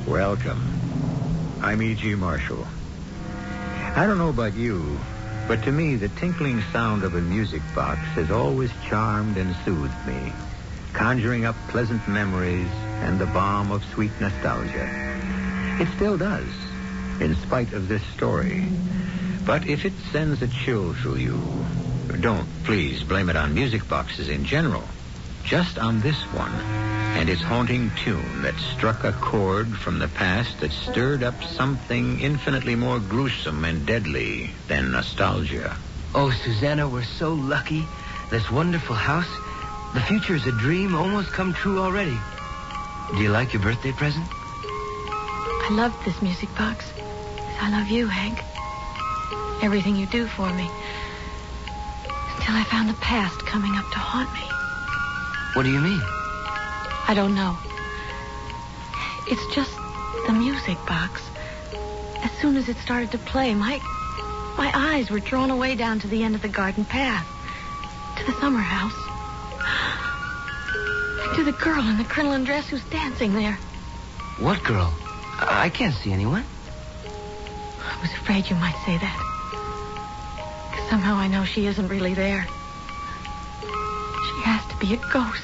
Welcome. I'm E.G. Marshall. I don't know about you, but to me, the tinkling sound of a music box has always charmed and soothed me, conjuring up pleasant memories and the balm of sweet nostalgia. It still does, in spite of this story. But if it sends a chill through you, don't please blame it on music boxes in general. Just on this one, and its haunting tune that struck a chord from the past that stirred up something infinitely more gruesome and deadly than nostalgia. Oh, Susanna, we're so lucky. This wonderful house. The future is a dream almost come true already. Do you like your birthday present? I love this music box. I love you, Hank. Everything you do for me. Until I found the past coming up to haunt me. What do you mean? I don't know. It's just the music box. As soon as it started to play, my eyes were drawn away down to the end of the garden path. To the summer house. And to the girl in the crinoline dress who's dancing there. What girl? I can't see anyone. I was afraid you might say that. 'Cause somehow I know she isn't really there. She has to be a ghost.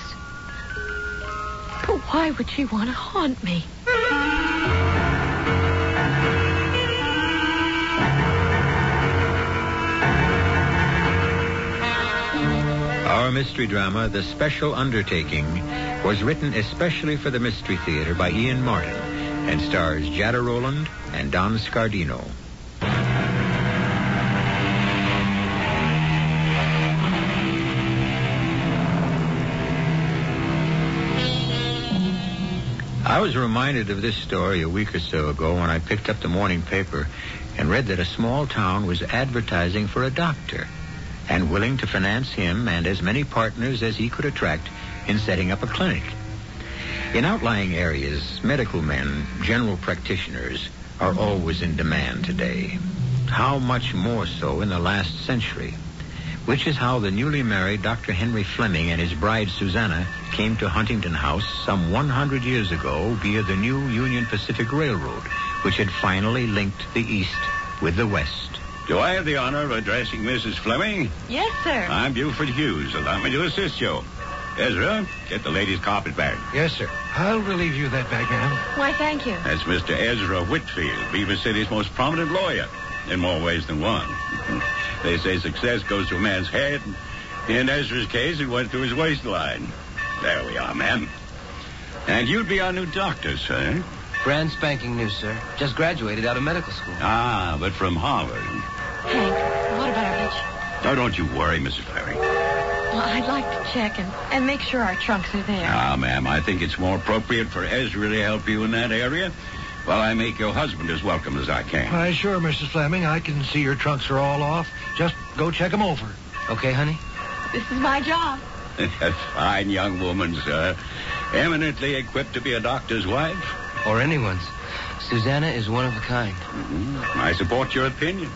But why would she want to haunt me? Our mystery drama, The Special Undertaking, was written especially for the Mystery Theater by Ian Martin and stars Jada Rowland and Don Scardino. I was reminded of this story a week or so ago when I picked up the morning paper and read that a small town was advertising for a doctor and willing to finance him and as many partners as he could attract in setting up a clinic. In outlying areas, medical men, general practitioners, are always in demand today. How much more so in the last century? Which is how the newly married Dr. Henry Fleming and his bride Susanna came to Huntington House some 100 years ago via the new Union Pacific Railroad, which had finally linked the East with the West. Do I have the honor of addressing Mrs. Fleming? Yes, sir. I'm Buford Hughes. Allow me to assist you. Ezra, get the lady's carpet bag. Yes, sir. I'll relieve you of that bag, ma'am. Why, thank you. That's Mr. Ezra Whitfield, Beaver City's most prominent lawyer, in more ways than one. They say success goes to a man's head. In Ezra's case, it went to his waistline. There we are, ma'am. And you'd be our new doctor, sir. Brand spanking new, sir. Just graduated out of medical school. Ah, but from Harvard. Hank, what about our hitch? Oh, don't you worry, Mrs. Fleming. Well, I'd like to check and make sure our trunks are there. Ah, ma'am, I think it's more appropriate for Ezra to help you in that area while I make your husband as welcome as I can. Why, sure, Mrs. Fleming. I can see your trunks are all off. Just go check them over. Okay, honey? This is my job. A fine young woman, sir. Eminently equipped to be a doctor's wife. Or anyone's. Susanna is one of a kind. Mm-hmm. I support your opinion.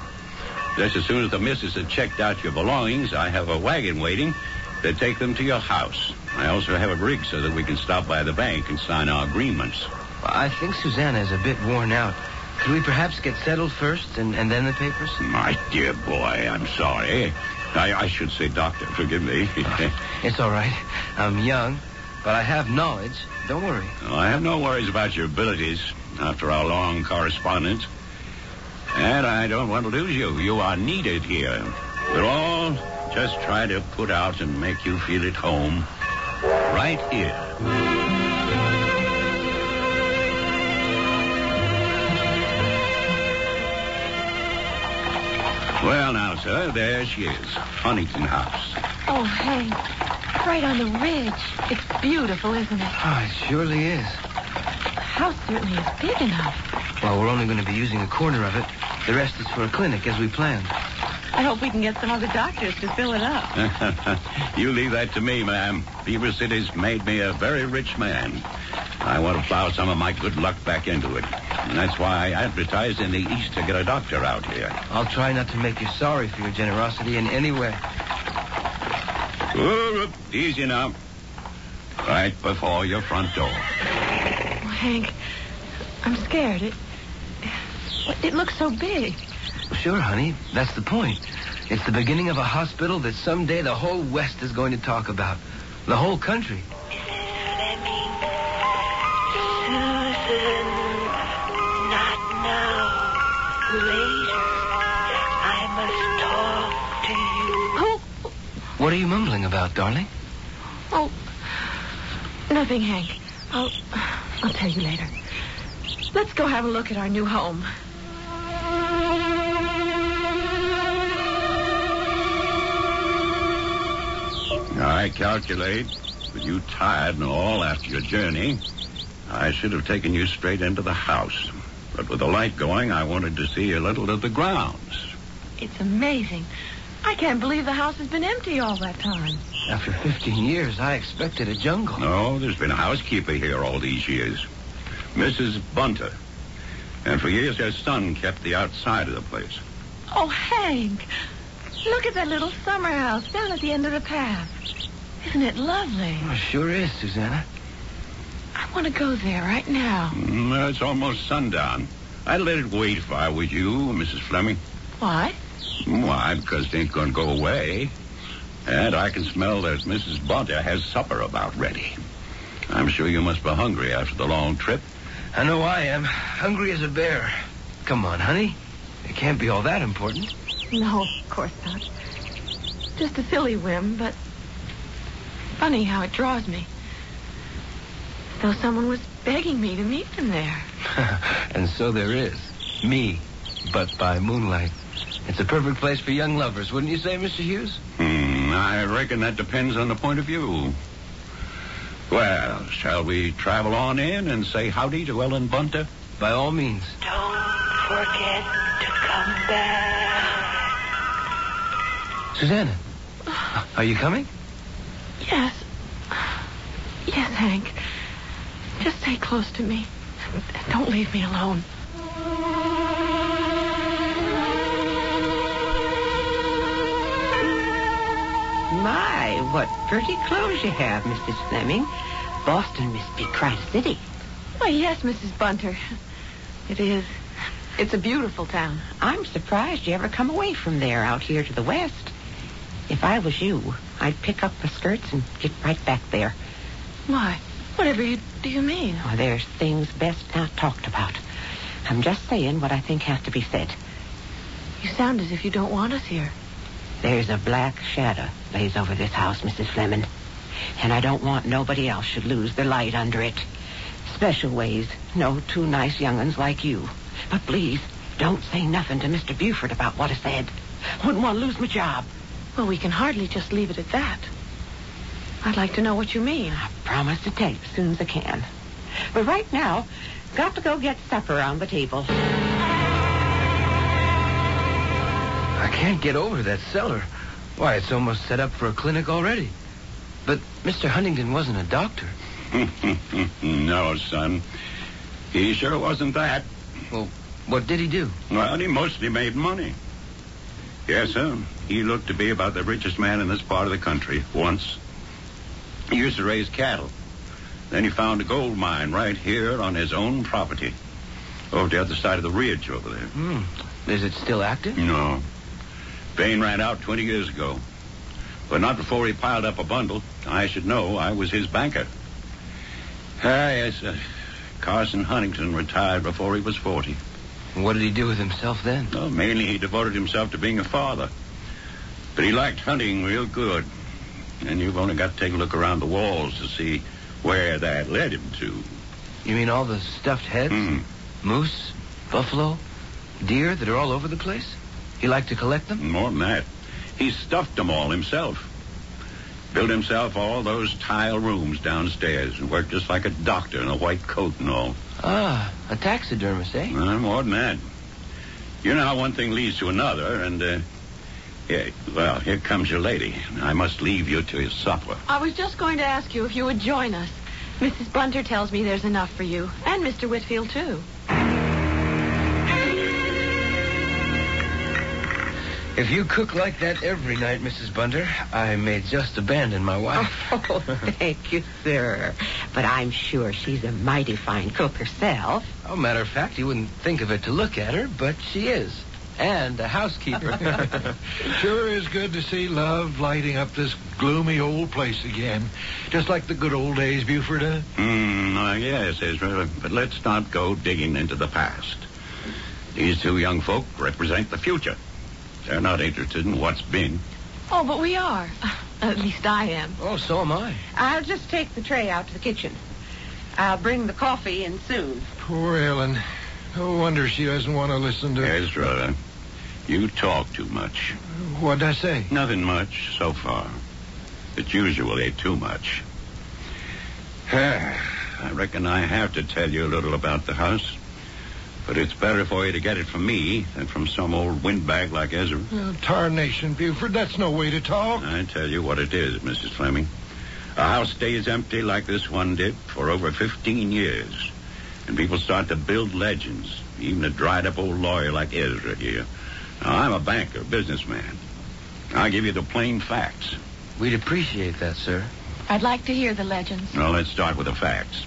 Just as soon as the missus has checked out your belongings, I have a wagon waiting to take them to your house. I also have a rig so that we can stop by the bank and sign our agreements. Well, I think Susanna is a bit worn out. Could we perhaps get settled first and then the papers? My dear boy, I'm sorry. I should say doctor. Forgive me. It's all right. I'm young, but I have knowledge. Don't worry. Oh, I have no worries about your abilities after our long correspondence. And I don't want to lose you. You are needed here. We'll all just try to put out and make you feel at home right here. Well, now, sir, there she is. Huntington House. Oh, Hank, right on the ridge. It's beautiful, isn't it? Oh, it surely is. The house certainly is big enough. Well, we're only going to be using a corner of it. The rest is for a clinic, as we planned. I hope we can get some other doctors to fill it up. You leave that to me, ma'am. Beaver City's made me a very rich man. I want to plow some of my good luck back into it. And that's why I advertised in the East to get a doctor out here. I'll try not to make you sorry for your generosity in any way. Easy now. Right before your front door. Oh, Hank, I'm scared. It looks so big. Sure, honey. That's the point. It's the beginning of a hospital that someday the whole West is going to talk about. The whole country. Susan, not now. Later. I must talk to you. Oh, What are you mumbling about, darling? oh, nothing, Hank. I'll tell you later. Let's go have a look at our new home. I calculate, with you tired and all after your journey, I should have taken you straight into the house. But with the light going, I wanted to see a little of the grounds. It's amazing. I can't believe the house has been empty all that time. After 15 years, I expected a jungle. No, there's been a housekeeper here all these years. Mrs. Bunter. And for years, her son kept the outside of the place. Oh, Hank, look at that little summer house down at the end of the path. Isn't it lovely? Oh, sure is, Susanna. I want to go there right now. It's almost sundown. I'd let it wait if I was you, Mrs. Fleming. Why? Why, because it ain't going to go away. And I can smell that Mrs. Bunter has supper about ready. I'm sure you must be hungry after the long trip. I know I am. Hungry as a bear. Come on, honey. It can't be all that important. No, of course not. Just a silly whim, but funny how it draws me. As though someone was begging me to meet them there. And so there is. Me, but by moonlight. It's a perfect place for young lovers, wouldn't you say, Mr. Hughes? I reckon that depends on the point of view. Well, shall we travel on in and say howdy to Ellen Bunter? By all means. Don't forget to come back. Susanna, are you coming? Yes. Yes, Hank. Just stay close to me. And don't leave me alone. My, what pretty clothes you have, Mrs. Fleming. Boston must be quite a city. Why, yes, Mrs. Bunter. It is. It's a beautiful town. I'm surprised you ever come away from there out here to the west. If I was you, I'd pick up the skirts and get right back there. Why? Whatever do you mean? Oh, there's things best not talked about. I'm just saying what I think has to be said. You sound as if you don't want us here. There's a black shadow lays over this house, Mrs. Fleming. And I don't want nobody else should lose their light under it. Special ways, no two nice young'uns like you. But please, don't say nothing to Mr. Buford about what I said. Wouldn't want to lose my job. Well, we can hardly just leave it at that. I'd like to know what you mean. I promise to tell you as soon as I can. But right now, got to go get supper on the table. I can't get over that cellar. Why, it's almost set up for a clinic already. But Mr. Huntington wasn't a doctor. No, son. He sure wasn't that. Well, what did he do? Well, he mostly made money. Yes, sir. He looked to be about the richest man in this part of the country once. He used to raise cattle. Then he found a gold mine right here on his own property. Over the other side of the ridge over there. Is it still active? No. Vein ran out 20 years ago. But not before he piled up a bundle. I should know. I was his banker. Yes, Carson Huntington retired before he was 40. What did he do with himself then? Well, mainly he devoted himself to being a father. But he liked hunting real good. And you've only got to take a look around the walls to see where that led him to. You mean all the stuffed heads? Moose, buffalo, deer that are all over the place? He liked to collect them? More than that. He stuffed them all himself. Built himself all those tile rooms downstairs and worked just like a doctor in a white coat and all. Ah, a taxidermist, eh? More than that. You know how one thing leads to another, and, yeah, well, here comes your lady. I must leave you to your supper. I was just going to ask you if you would join us. Mrs. Bunter tells me there's enough for you, and Mr. Whitfield, too. If you cook like that every night, Mrs. Bunter, I may just abandon my wife. Oh, thank you, sir. But I'm sure she's a mighty fine cook herself. Oh, matter of fact, you wouldn't think of it to look at her, but she is. And a housekeeper. Sure is good to see love lighting up this gloomy old place again. Just like the good old days, Buford, huh? Yes, Ezra, but let's not go digging into the past. These two young folk represent the future. They're not interested in what's been. Oh, but we are. At least I am. Oh, so am I. I'll just take the tray out to the kitchen. I'll bring the coffee in soon. Poor Ellen. No wonder she doesn't want to listen to... Ezra, you talk too much. What'd I say? Nothing much so far. It's usually too much. I reckon I have to tell you a little about the house. But it's better for you to get it from me than from some old windbag like Ezra. Tarnation, Buford, that's no way to talk. I tell you what it is, Mrs. Fleming. A house stays empty like this one did for over 15 years. And people start to build legends, even a dried-up old lawyer like Ezra here. Now, I'm a banker, businessman. I'll give you the plain facts. We'd appreciate that, sir. I'd like to hear the legends. Well, let's start with the facts.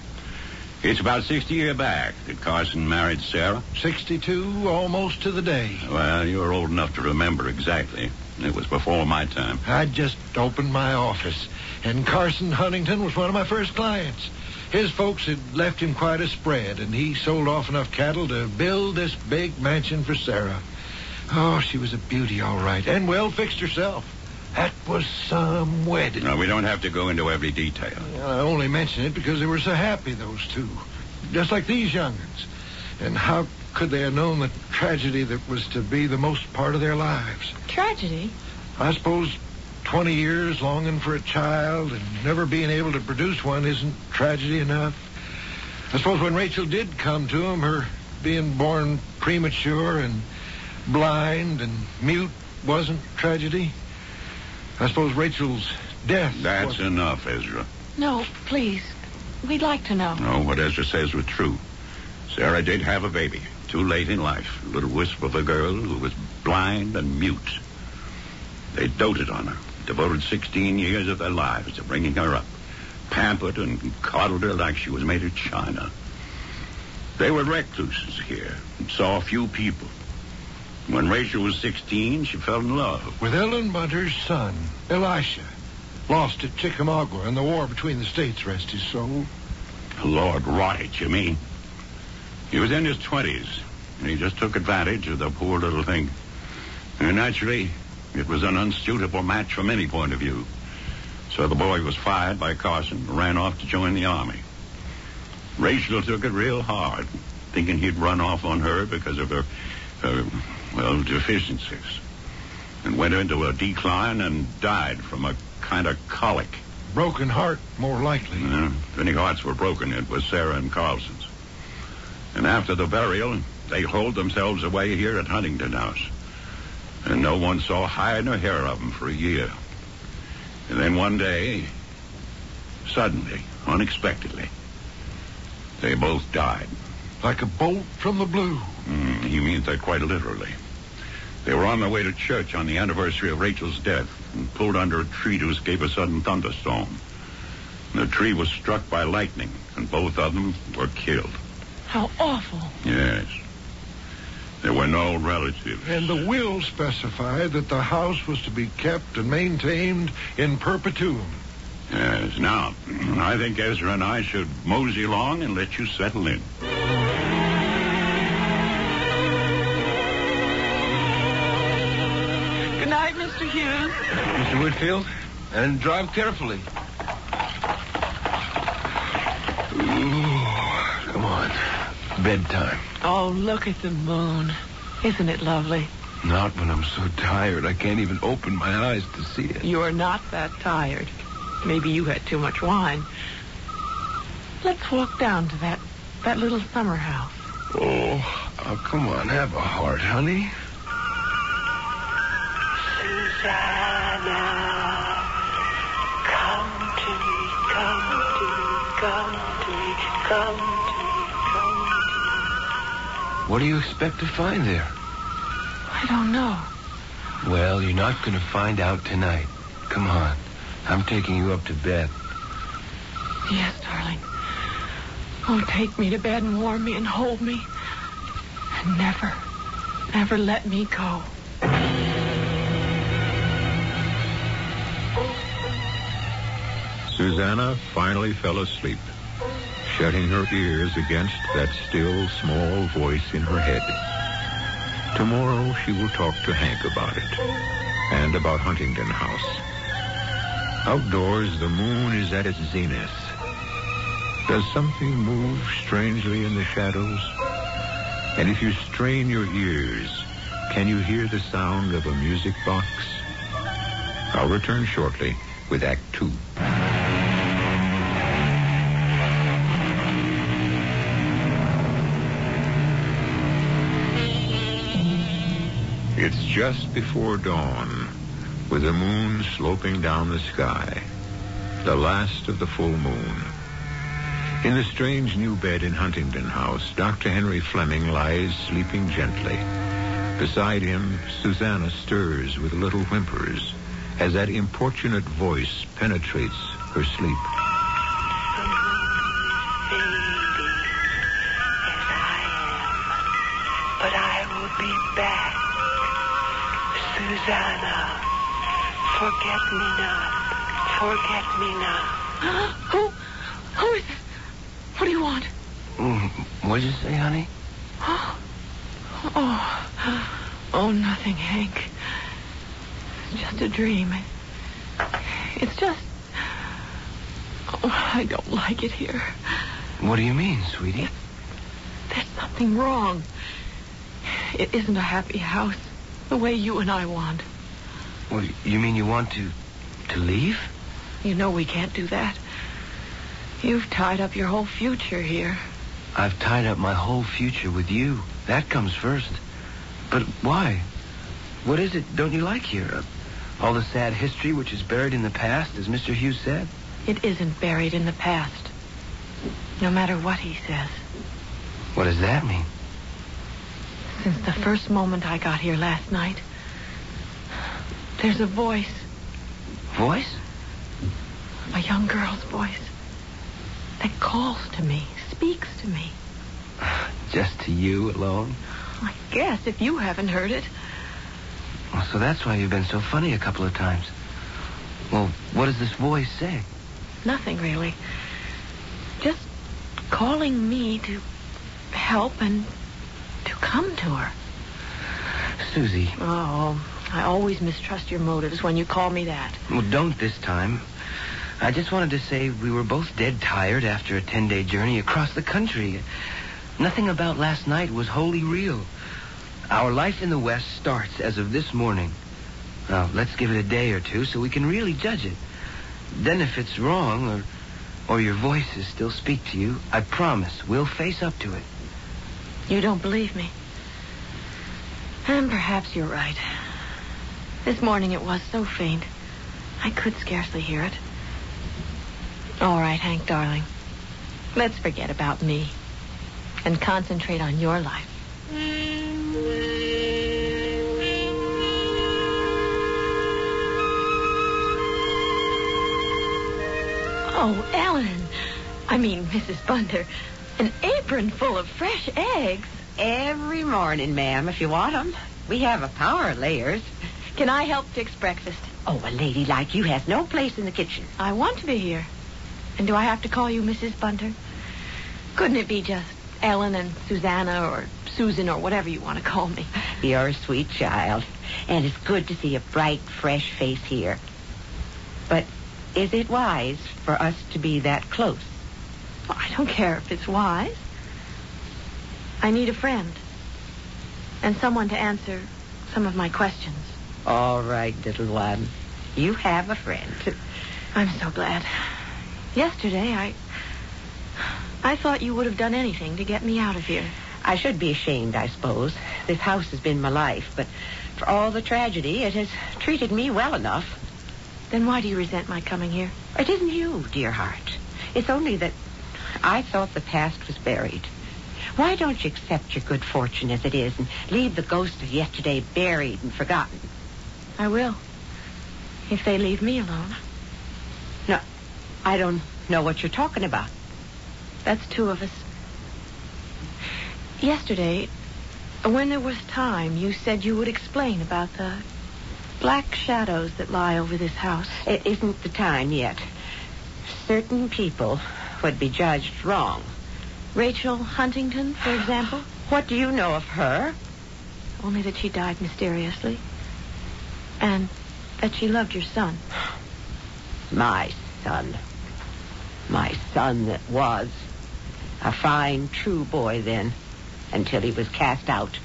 It's about 60 years back that Carson married Sarah. 62, almost to the day. Well, you're old enough to remember exactly. It was before my time. I'd just opened my office, and Carson Huntington was one of my first clients. His folks had left him quite a spread, and he sold off enough cattle to build this big mansion for Sarah. Oh, she was a beauty, all right, and well fixed herself. That was some wedding. No, we don't have to go into every detail. I only mention it because they were so happy, those two. Just like these young'uns. And how could they have known the tragedy that was to be the most part of their lives? Tragedy? I suppose 20 years longing for a child and never being able to produce one isn't tragedy enough. I suppose when Rachel did come to him, her being born premature and blind and mute wasn't tragedy. I suppose Rachel's death... That's enough, Ezra. No, please. We'd like to know. No, what Ezra says was true. Sarah did have a baby, too late in life. A little wisp of a girl who was blind and mute. They doted on her, devoted 16 years of their lives to bringing her up, pampered and coddled her like she was made of china. They were recluses here and saw few people. When Rachel was 16, she fell in love. With Ellen Bunter's son, Elisha. Lost at Chickamauga in the war between the states, rest his soul. Lord rot it, you mean? He was in his 20s, and he just took advantage of the poor little thing. And naturally, it was an unsuitable match from any point of view. So the boy was fired by Carson and ran off to join the army. Rachel took it real hard, thinking he'd run off on her because of her deficiencies, and went into a decline and died from a kind of colic. Broken heart, more likely. If any hearts were broken, it was Sarah and Carlson's. And after the burial, they holed themselves away here at Huntington House. And no one saw hide nor hair of them for a year. And then one day, suddenly, unexpectedly, they both died. Like a bolt from the blue. He means that quite literally. They were on their way to church on the anniversary of Rachel's death and pulled under a tree to escape a sudden thunderstorm. The tree was struck by lightning, and both of them were killed. How awful. Yes. There were no relatives. And the will specified that the house was to be kept and maintained in perpetuum. Yes. Now, I think Ezra and I should mosey along and let you settle in. Good night, Mr. Hughes. Mr. Whitfield, and drive carefully. Ooh, come on. Bedtime. Oh, look at the moon. Isn't it lovely? Not when I'm so tired I can't even open my eyes to see it. You're not that tired. Maybe you had too much wine. Let's walk down to that little summer house. Oh, come on. Have a heart, honey. Susanna, come to me, come to me, come to me, come to me, come to me. What do you expect to find there? I don't know. Well, you're not going to find out tonight. Come on. I'm taking you up to bed. Yes, darling. Oh, take me to bed and warm me and hold me. And never let me go. Susanna finally fell asleep, shutting her ears against that still, small voice in her head. Tomorrow she will talk to Hank about it, and about Huntington House. Outdoors, the moon is at its zenith. Does something move strangely in the shadows? And if you strain your ears, can you hear the sound of a music box? I'll return shortly with Act 2. It's just before dawn, with the moon sloping down the sky, the last of the full moon. In the strange new bed in Huntington House, Dr. Henry Fleming lies sleeping gently. Beside him, Susanna stirs with little whimpers as that importunate voice penetrates her sleep. But I will be back. Susanna, forget me not. Forget me not. Who is it? What do you want? What'd you say, honey? Oh, nothing, Hank. It's just a dream. It's just... Oh, I don't like it here. What do you mean, sweetie? There's something wrong. It isn't a happy house the way you and I want. Well, you mean you want to leave? You know we can't do that. You've tied up your whole future here. I've tied up my whole future with you. That comes first. But why? What is it don't you like here? All the sad history which is buried in the past, as Mr. Hughes said? It isn't buried in the past. No matter what he says. What does that mean? Since the first moment I got here last night, there's a voice. Voice? A young girl's voice. That calls to me, speaks to me. Just to you alone? I guess, if you haven't heard it. Well, so that's why you've been so funny a couple of times. Well, what does this voice say? Nothing, really. Just calling me to help and to come to her. Susie. Oh, I always mistrust your motives when you call me that. Well, don't this time. I just wanted to say we were both dead tired after a 10-day journey across the country. Nothing about last night was wholly real. Our life in the West starts as of this morning. Now, let's give it a day or two so we can really judge it. Then if it's wrong or your voices still speak to you, I promise we'll face up to it. You don't believe me. And perhaps you're right. This morning it was so faint, I could scarcely hear it. All right, Hank, darling. Let's forget about me and concentrate on your life. Oh, Ellen. I mean, Mrs. Bunter. An apron full of fresh eggs. Every morning, ma'am, if you want 'em. We have a power of layers. Can I help fix breakfast? Oh, a lady like you has no place in the kitchen. I want to be here. And do I have to call you Mrs. Bunter? Couldn't it be just Ellen and Susanna or Susan or whatever you want to call me? You're a sweet child. And it's good to see a bright, fresh face here. But is it wise for us to be that close? Well, I don't care if it's wise. I need a friend. And someone to answer some of my questions. All right, little one. You have a friend. I'm so glad. Yesterday, I thought you would have done anything to get me out of here. I should be ashamed, I suppose. This house has been my life, but for all the tragedy, it has treated me well enough. Then why do you resent my coming here? It isn't you, dear heart. It's only that I thought the past was buried. Why don't you accept your good fortune as it is and leave the ghost of yesterday buried and forgotten? I will. If they leave me alone. No, I don't know what you're talking about. That's two of us. Yesterday, when there was time, you said you would explain about the black shadows that lie over this house. It isn't the time yet. Certain people would be judged wrong. Rachel Huntington, for example? What do you know of her? Only that she died mysteriously. And that she loved your son. My son. My son that was. A fine, true boy then, until he was cast out.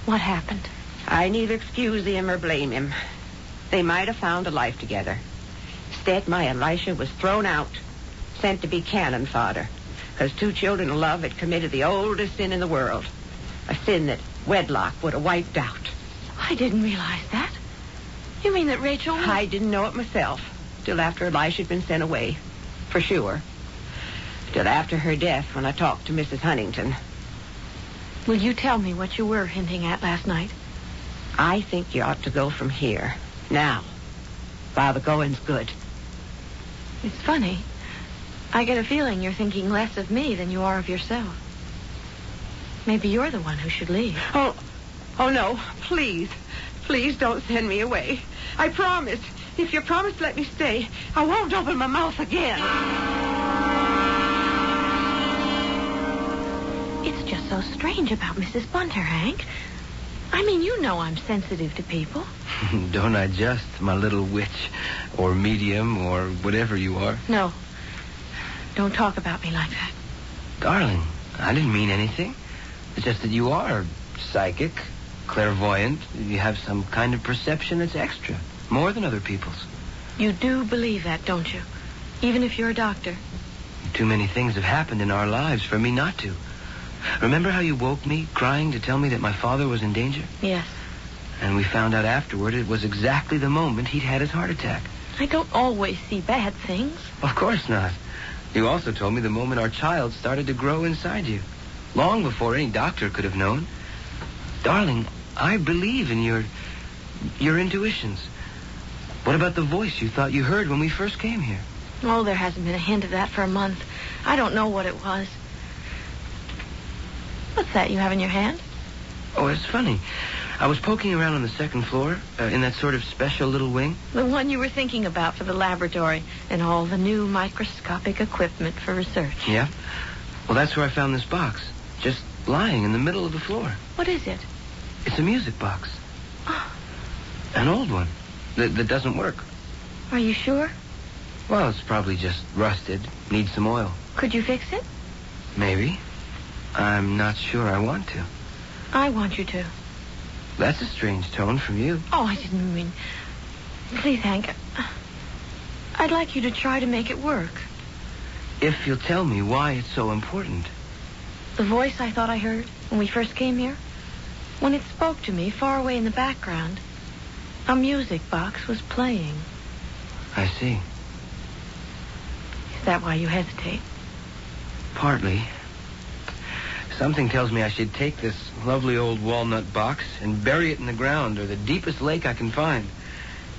What happened? I neither excuse him or blame him. They might have found a life together. Instead, my Elisha was thrown out, sent to be cannon fodder, because two children of love had committed the oldest sin in the world, a sin that wedlock would have wiped out. I didn't realize that. You mean that Rachel... I didn't know it myself, till after Elisha had been sent away, for sure. Till after her death, when I talked to Mrs. Huntington. Will you tell me what you were hinting at last night? I think you ought to go from here, now, while the going's good. It's funny. I get a feeling you're thinking less of me than you are of yourself. Maybe you're the one who should leave. Oh, no, please. Please don't send me away. I promise. If you promise to let me stay, I won't open my mouth again. It's just so strange about Mrs. Bunter, Hank. I mean, you know I'm sensitive to people. Don't I just, my little witch, or medium, or whatever you are? No. Don't talk about me like that. Darling, I didn't mean anything. It's just that you are psychic, clairvoyant. You have some kind of perception that's extra, more than other people's. You do believe that, don't you? Even if you're a doctor. Too many things have happened in our lives for me not to. Remember how you woke me, crying, to tell me that my father was in danger? Yes. And we found out afterward it was exactly the moment he'd had his heart attack. I don't always see bad things. Of course not. You also told me the moment our child started to grow inside you. Long before any doctor could have known. Darling, I believe in your intuitions. What about the voice you thought you heard when we first came here? Oh, there hasn't been a hint of that for a month. I don't know what it was. What's that you have in your hand? Oh, it's funny. I was poking around on the second floor, in that sort of special little wing. The one you were thinking about for the laboratory and all the new microscopic equipment for research. Yeah? Well, that's where I found this box, just lying in the middle of the floor. What is it? It's a music box. Oh. An old one that doesn't work. Are you sure? Well, it's probably just rusted, needs some oil. Could you fix it? Maybe. I'm not sure I want to. I want you to. That's a strange tone from you. Oh, I didn't mean... Please, Hank. I'd like you to try to make it work. If you'll tell me why it's so important. The voice I thought I heard when we first came here, when it spoke to me far away in the background, a music box was playing. I see. Is that why you hesitate? Partly. Something tells me I should take this lovely old walnut box and bury it in the ground or the deepest lake I can find.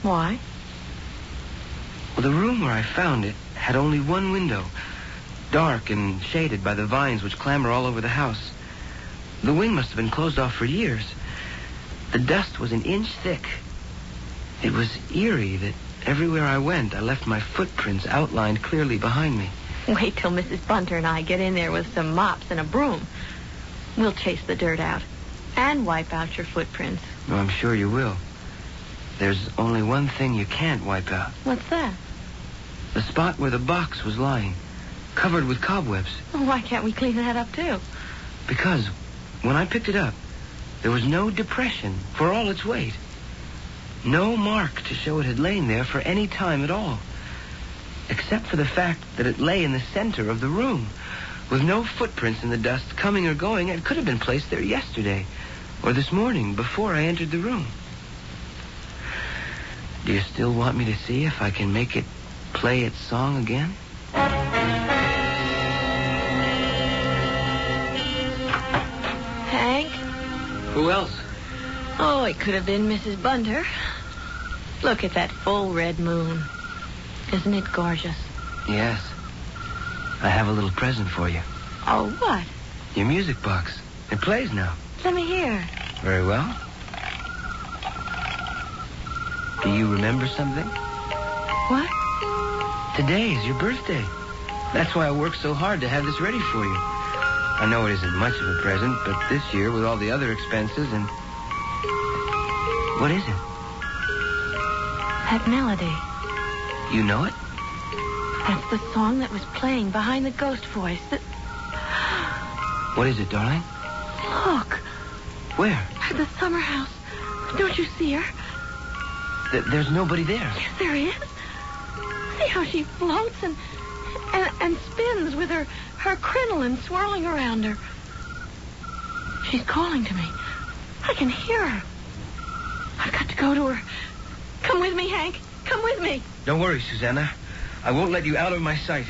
Why? Well, the room where I found it had only one window, dark and shaded by the vines which clamber all over the house. The wing must have been closed off for years. The dust was an inch thick. It was eerie that everywhere I went, I left my footprints outlined clearly behind me. Wait till Mrs. Bunter and I get in there with some mops and a broom. We'll chase the dirt out and wipe out your footprints. Oh, I'm sure you will. There's only one thing you can't wipe out. What's that? The spot where the box was lying, covered with cobwebs. Well, why can't we clean that up, too? Because when I picked it up, there was no depression for all its weight. No mark to show it had lain there for any time at all. Except for the fact that it lay in the center of the room, with no footprints in the dust coming or going. It could have been placed there yesterday, or this morning, before I entered the room. Do you still want me to see if I can make it play its song again? Hank? Who else? Oh, it could have been Mrs. Bunter. Look at that full red moon. Isn't it gorgeous? Yes. I have a little present for you. Oh, what? Your music box. It plays now. Let me hear. Very well. Do you remember something? What? Today is your birthday. That's why I worked so hard to have this ready for you. I know it isn't much of a present, but this year, with all the other expenses and... What is it? That melody. You know it? That's the song that was playing behind the ghost voice. What is it, darling? Look. Where? At the summer house. Don't you see her? There's nobody there. Yes, there is. See how she floats and spins with her crinoline swirling around her. She's calling to me. I can hear her. I've got to go to her. Come with me, Hank. Come with me. Don't worry, Susanna. I won't let you out of my sight.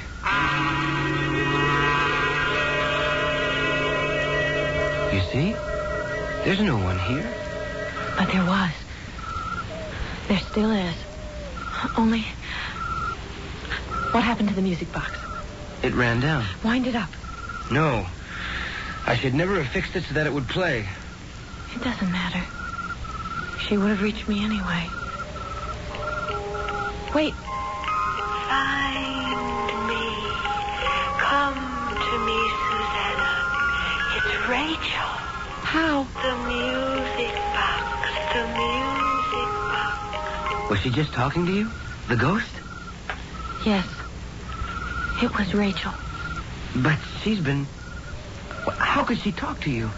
You see? There's no one here. But there was. There still is. Only... What happened to the music box? It ran down. Wind it up. No. I should never have fixed it so that it would play. It doesn't matter. She would have reached me anyway. Wait. Find me. Come to me, Susanna. It's Rachel. How? The music box. The music box. Was she just talking to you? The ghost? Yes. It was Rachel. But she's been... How could she talk to you?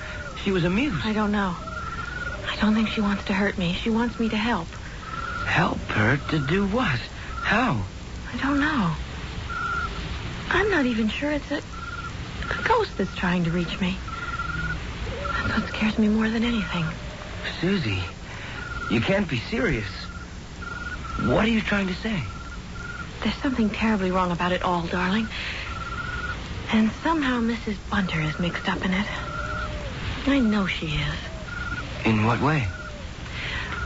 She was amused. I don't know. I don't think she wants to hurt me. She wants me to help. Help her to do what? How? I don't know. I'm not even sure it's a ghost that's trying to reach me. That's what scares me more than anything. Susie, you can't be serious. What are you trying to say? There's something terribly wrong about it all, darling. And somehow Mrs. Bunter is mixed up in it. I know she is. In what way?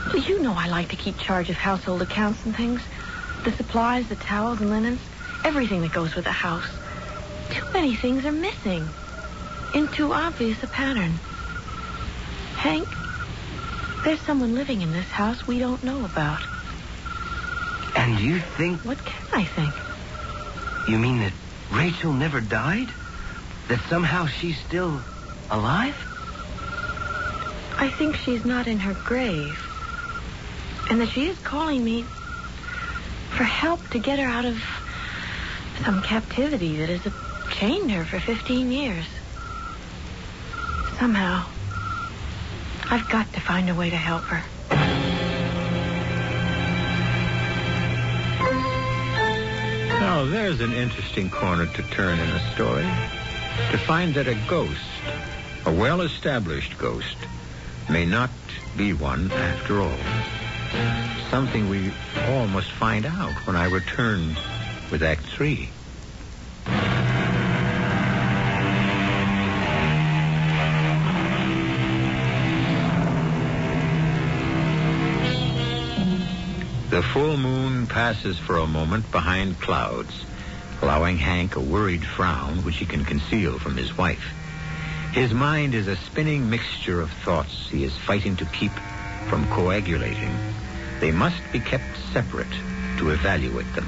Well, you know I like to keep charge of household accounts and things. The supplies, the towels and linens, everything that goes with the house. Too many things are missing. In too obvious a pattern. Hank, there's someone living in this house we don't know about. And you think... What can I think? You mean that Rachel never died? That somehow she's still alive? I think she's not in her grave. And that she is calling me for help to get her out of some captivity that has chained her for 15 years. Somehow, I've got to find a way to help her. Now, there's an interesting corner to turn in a story. To find that a ghost, a well-established ghost, may not be one after all. Something we all must find out when I return with Act 3. The full moon passes for a moment behind clouds, allowing Hank a worried frown which he can conceal from his wife. His mind is a spinning mixture of thoughts he is fighting to keep from coagulating. They must be kept separate to evaluate them.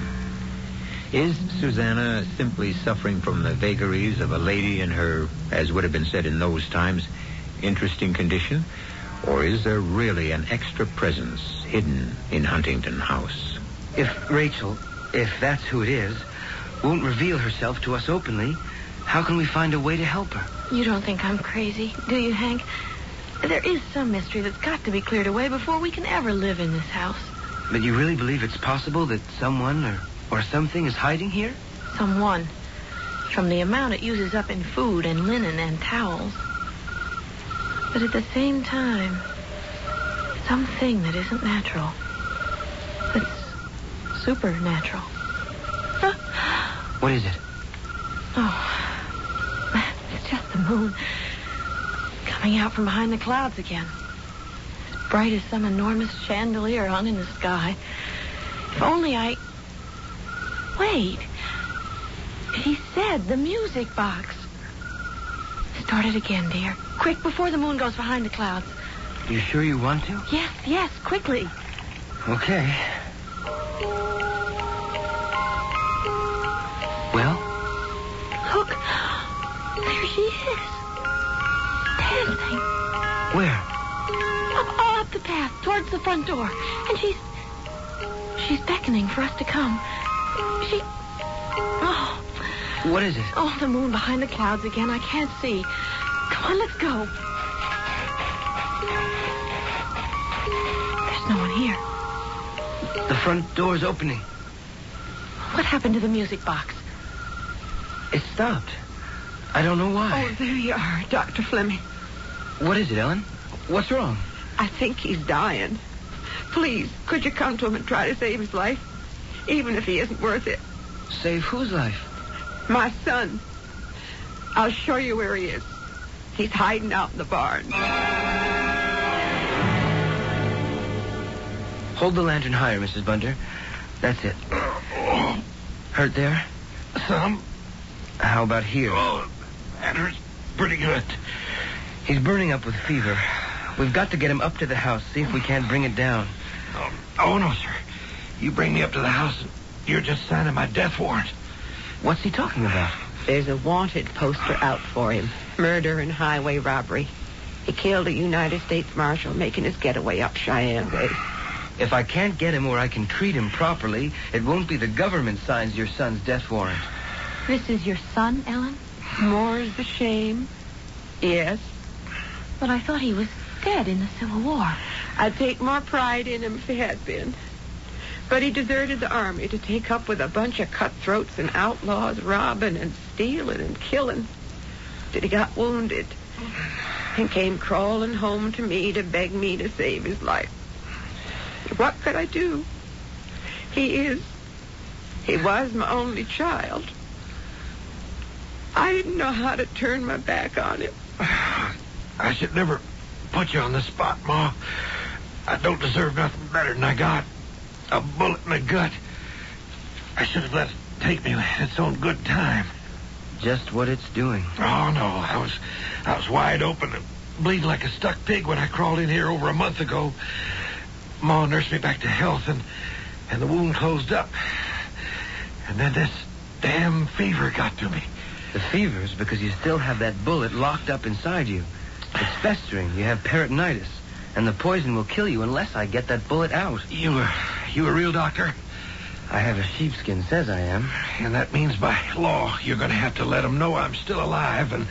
Is Susanna simply suffering from the vagaries of a lady in her, as would have been said in those times, interesting condition? Or is there really an extra presence hidden in Huntington House? If Rachel, if that's who it is, won't reveal herself to us openly, how can we find a way to help her? You don't think I'm crazy, do you, Hank? There is some mystery that's got to be cleared away before we can ever live in this house. But you really believe it's possible that someone or something is hiding here? Someone. From the amount it uses up in food and linen and towels. But at the same time, something that isn't natural. That's supernatural. What is it? Oh, it's just the moon coming out from behind the clouds again. It's bright as some enormous chandelier hung in the sky. If only I... Wait. He said the music box. Start it again, dear. Quick, before the moon goes behind the clouds. You sure you want to? Yes, quickly. Okay. Well? Look. There she is. Dancing. Where? Up the path, towards the front door. And she's beckoning for us to come. Oh. What is it? Oh, the moon behind the clouds again. I can't see. Come on, let's go. There's no one here. The front door's opening. What happened to the music box? It stopped. I don't know why. Oh, there you are, Dr. Fleming. What is it, Ellen? What's wrong? I think he's dying. Please, could you come to him and try to save his life? Even if he isn't worth it. Save whose life? My son. I'll show you where he is. He's hiding out in the barn. Hold the lantern higher, Mrs. Bunter. That's it. Hurt there? Some. How about here? Oh, that hurts pretty good. He's burning up with fever. We've got to get him up to the house, see if we can't bring it down. Oh, no, sir. You bring me up to the house, and you're just signing my death warrant. What's he talking about? There's a wanted poster out for him. Murder and highway robbery. He killed a United States Marshal making his getaway up Cheyenne Way. If I can't get him where I can treat him properly, it won't be the government signs your son's death warrant. This is your son, Ellen? More's the shame. Yes. But I thought he was dead in the Civil War. I'd take more pride in him if he had been. But he deserted the army to take up with a bunch of cutthroats and outlaws, robbing and stealing and killing. Till he got wounded and came crawling home to me to beg me to save his life. What could I do? He was my only child. I didn't know how to turn my back on him. I should never put you on the spot, Ma. I don't deserve nothing better than I got. A bullet in the gut. I should have let it take me its own good time. Just what it's doing. Oh, no. I was wide open and bleeding like a stuck pig when I crawled in here over a month ago. Ma nursed me back to health, and the wound closed up. And then this damn fever got to me. The fever's because you still have that bullet locked up inside you. It's festering. You have peritonitis. And the poison will kill you unless I get that bullet out. You a real doctor? I have a sheepskin, says I am. And that means by law you're going to have to let them know I'm still alive, and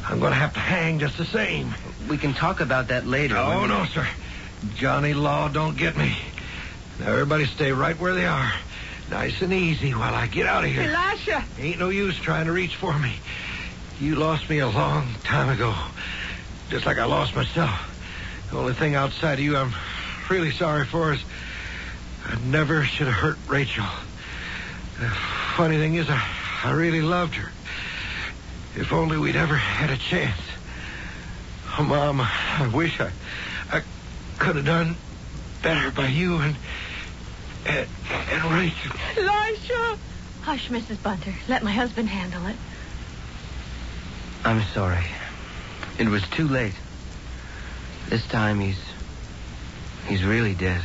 I'm going to have to hang just the same. We can talk about that later. Oh, no, sir. Johnny Law don't get me. Now, everybody stay right where they are. Nice and easy while I get out of here. Elisha! Ain't no use trying to reach for me. You lost me a long time ago. Just like I lost myself. The only thing outside of you I'm really sorry for is I never should have hurt Rachel. The funny thing is, I really loved her. If only we'd ever had a chance. Oh, Mom, I wish I could have done better by you and Rachel. Elisha! Hush, Mrs. Bunter. Let my husband handle it. I'm sorry. It was too late. This time he's really dead.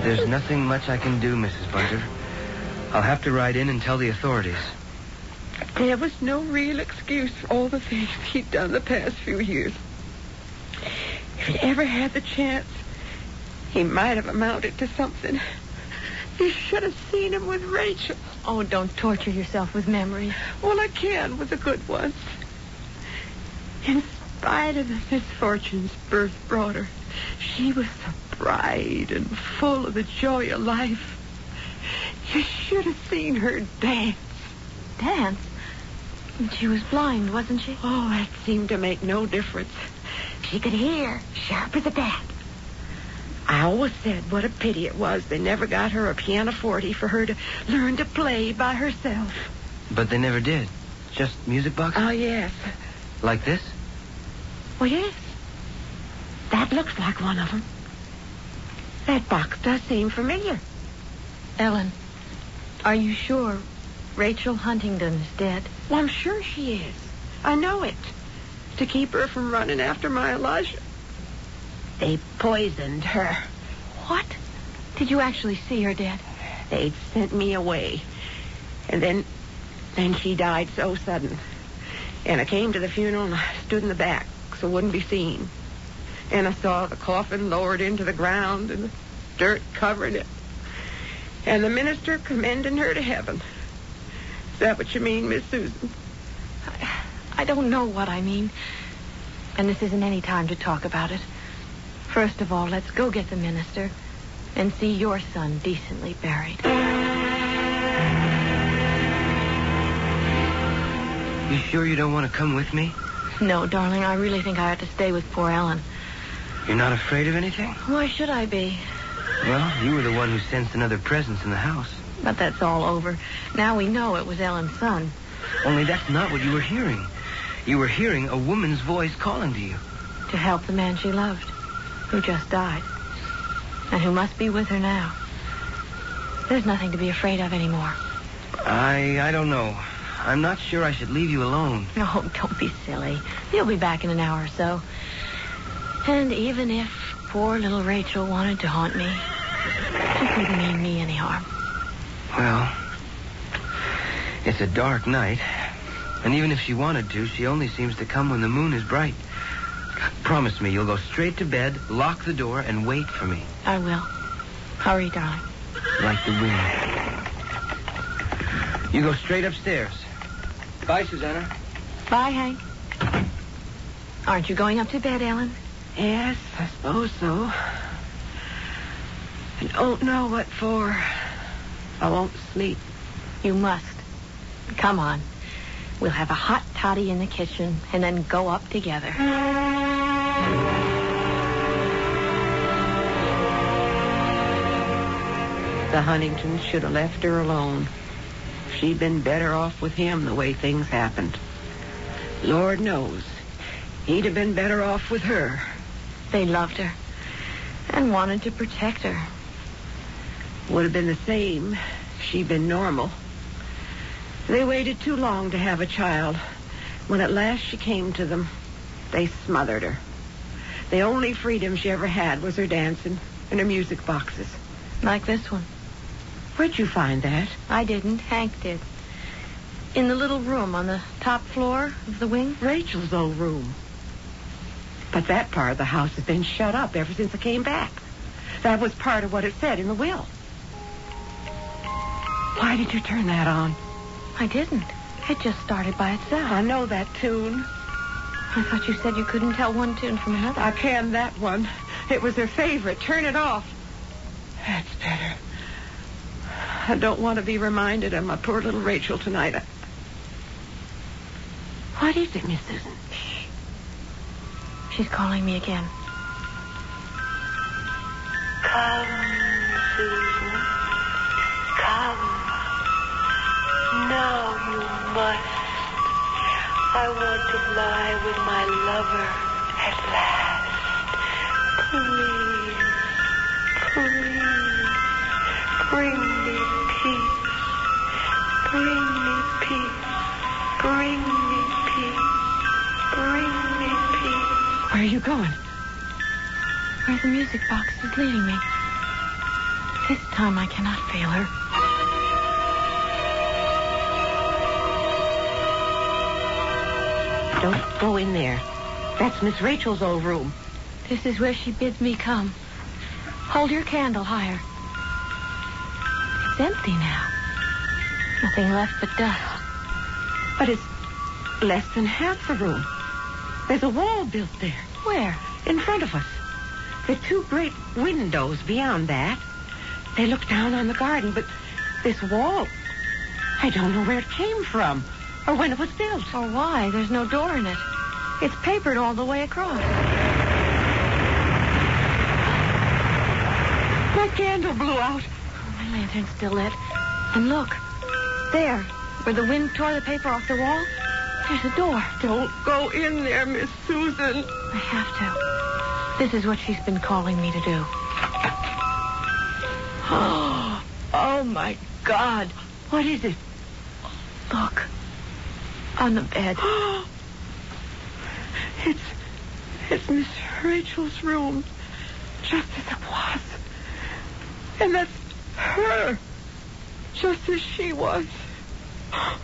There's nothing much I can do, Mrs. Bunter. I'll have to ride in and tell the authorities. There was no real excuse for all the things he'd done the past few years. If he'd ever had the chance, he might have amounted to something. You should have seen him with Rachel. Oh, don't torture yourself with memories. Well, I can with the good ones. In spite of the misfortunes birth brought her, she was so bright and full of the joy of life. You should have seen her dance. Dance? She was blind, wasn't she? Oh, that seemed to make no difference. She could hear, sharp as a bat. I always said what a pity it was they never got her a pianoforte for her to learn to play by herself. But they never did. just music boxes? Oh, yes. Like this? Well, yes. That looks like one of them. That box does seem familiar. Ellen, are you sure Rachel Huntington is dead? Well, I'm sure she is. I know it. To keep her from running after my Elijah. They poisoned her. What? Did you actually see her dead? They'd sent me away. And then she died so sudden. And I came to the funeral and I stood in the back so it wouldn't be seen. And I saw the coffin lowered into the ground and the dirt covering it. And the minister commending her to heaven. Is that what you mean, Miss Susan? I don't know what I mean. And this isn't any time to talk about it. First of all, let's go get the minister and see your son decently buried. You sure you don't want to come with me? No, darling, I really think I ought to stay with poor Ellen. You're not afraid of anything? Why should I be? Well, you were the one who sensed another presence in the house. But that's all over. Now we know it was Ellen's son. Only that's not what you were hearing. You were hearing a woman's voice calling to you. To help the man she loved, who just died. And who must be with her now. There's nothing to be afraid of anymore. I don't know. I'm not sure I should leave you alone. Oh, don't be silly. You'll be back in an hour or so. And even if poor little Rachel wanted to haunt me, she couldn't mean me any harm. Well, it's a dark night. And even if she wanted to, she only seems to come when the moon is bright. Promise me you'll go straight to bed, lock the door, and wait for me. I will. Hurry, darling. Like the wind. You go straight upstairs. Bye, Susanna. Bye, Hank. Aren't you going up to bed, Ellen? Yes, I suppose so. I don't know what for. I won't sleep. You must. Come on. We'll have a hot toddy in the kitchen and then go up together. The Huntingtons should have left her alone. She'd been better off with him the way things happened. Lord knows, he'd have been better off with her. They loved her and wanted to protect her. Would have been the same if she'd been normal. They waited too long to have a child. When at last she came to them, they smothered her. The only freedom she ever had was her dancing and her music boxes. Like this one. Where'd you find that? I didn't. Hank did. In the little room on the top floor of the wing. Rachel's old room. But that part of the house has been shut up ever since I came back. That was part of what it said in the will. Why did you turn that on? I didn't. It just started by itself. I know that tune. I thought you said you couldn't tell one tune from another. I can that one. It was her favorite. Turn it off. That's better. I don't want to be reminded of my poor little Rachel tonight. What is it, Miss Susan? Shh. She's calling me again. Come, Susan. Come. Now you must. I want to lie with my lover at last. Please, please, bring me peace. Bring me peace. Bring me peace. Bring me peace. Where are you going? Where the music box is leading me. This time I cannot fail her. Don't go in there. That's Miss Rachel's old room. This is where she bids me come. Hold your candle higher. It's empty now. Nothing left but dust. But it's less than half the room. There's a wall built there. Where? In front of us. There are two great windows beyond that. They look down on the garden, but this wall, I don't know where it came from or when it was built. Or why? There's no door in it. It's papered all the way across. My candle blew out. My lantern's still lit. And look, there, where the wind tore the paper off the wall, There's a door. Don't go in there, Miss Susan. I have to. This is what she's been calling me to do. Oh, my God. What is it? Look. On the bed. It's Miss Rachel's room. Just as it was. And that's her. Just as she was.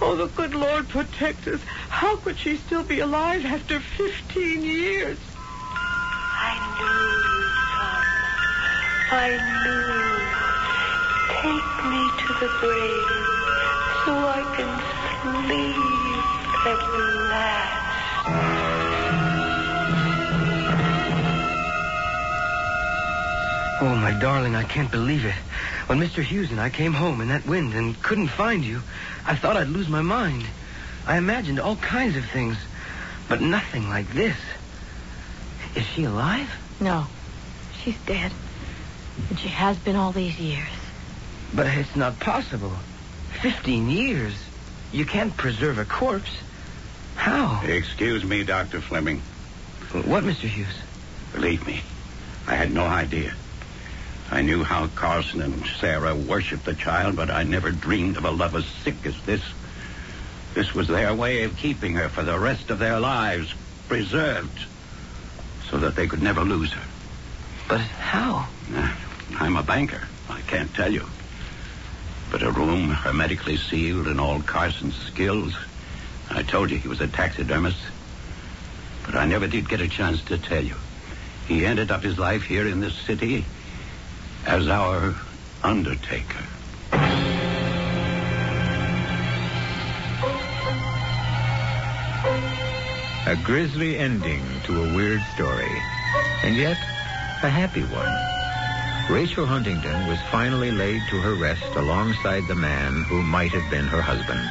Oh, the good Lord protect us. How could she still be alive after 15 years? I knew you, son. I knew. Take me to the grave so I can sleep at last. Oh, my darling, I can't believe it. When Mr. Hughes and I came home in that wind and couldn't find you, I thought I'd lose my mind. I imagined all kinds of things, but nothing like this. Is she alive? No. She's dead. And she has been all these years. But it's not possible. 15 years. You can't preserve a corpse. How? Excuse me, Dr. Fleming. What, Mr. Hughes? Believe me, I had no idea. I knew how Carson and Sarah worshipped the child, but I never dreamed of a love as sick as this. This was their way of keeping her for the rest of their lives, preserved, so that they could never lose her. But how? I'm a banker. I can't tell you. But a room hermetically sealed and all Carson's skills. I told you he was a taxidermist. But I never did get a chance to tell you. He ended up his life here in this city as our Undertaker. A grisly ending to a weird story, and yet a happy one. Rachel Huntington was finally laid to her rest alongside the man who might have been her husband.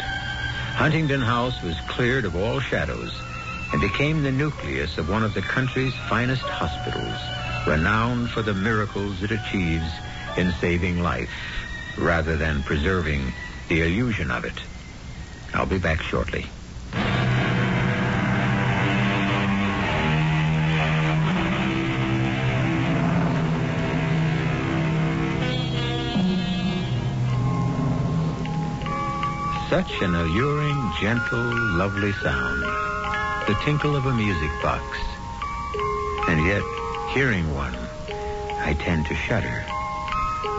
Huntington House was cleared of all shadows and became the nucleus of one of the country's finest hospitals, renowned for the miracles it achieves in saving life rather than preserving the illusion of it. I'll be back shortly. Such an alluring, gentle, lovely sound. The tinkle of a music box. And yet, hearing one, I tend to shudder.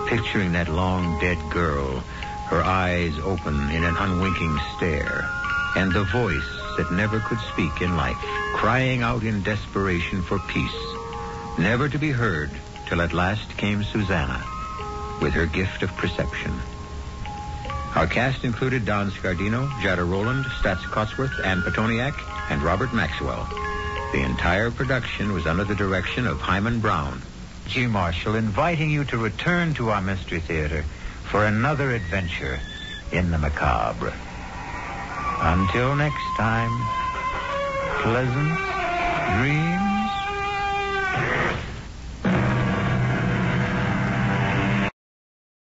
Picturing that long dead girl, her eyes open in an unwinking stare, and the voice that never could speak in life, crying out in desperation for peace, never to be heard till at last came Susanna, with her gift of perception. Our cast included Don Scardino, Jada Rowland, Stats Cotsworth, Ann Petoniak, and Robert Maxwell. The entire production was under the direction of Himan Brown. G. Marshall inviting you to return to our Mystery Theater for another adventure in the macabre. Until next time, pleasant dreams.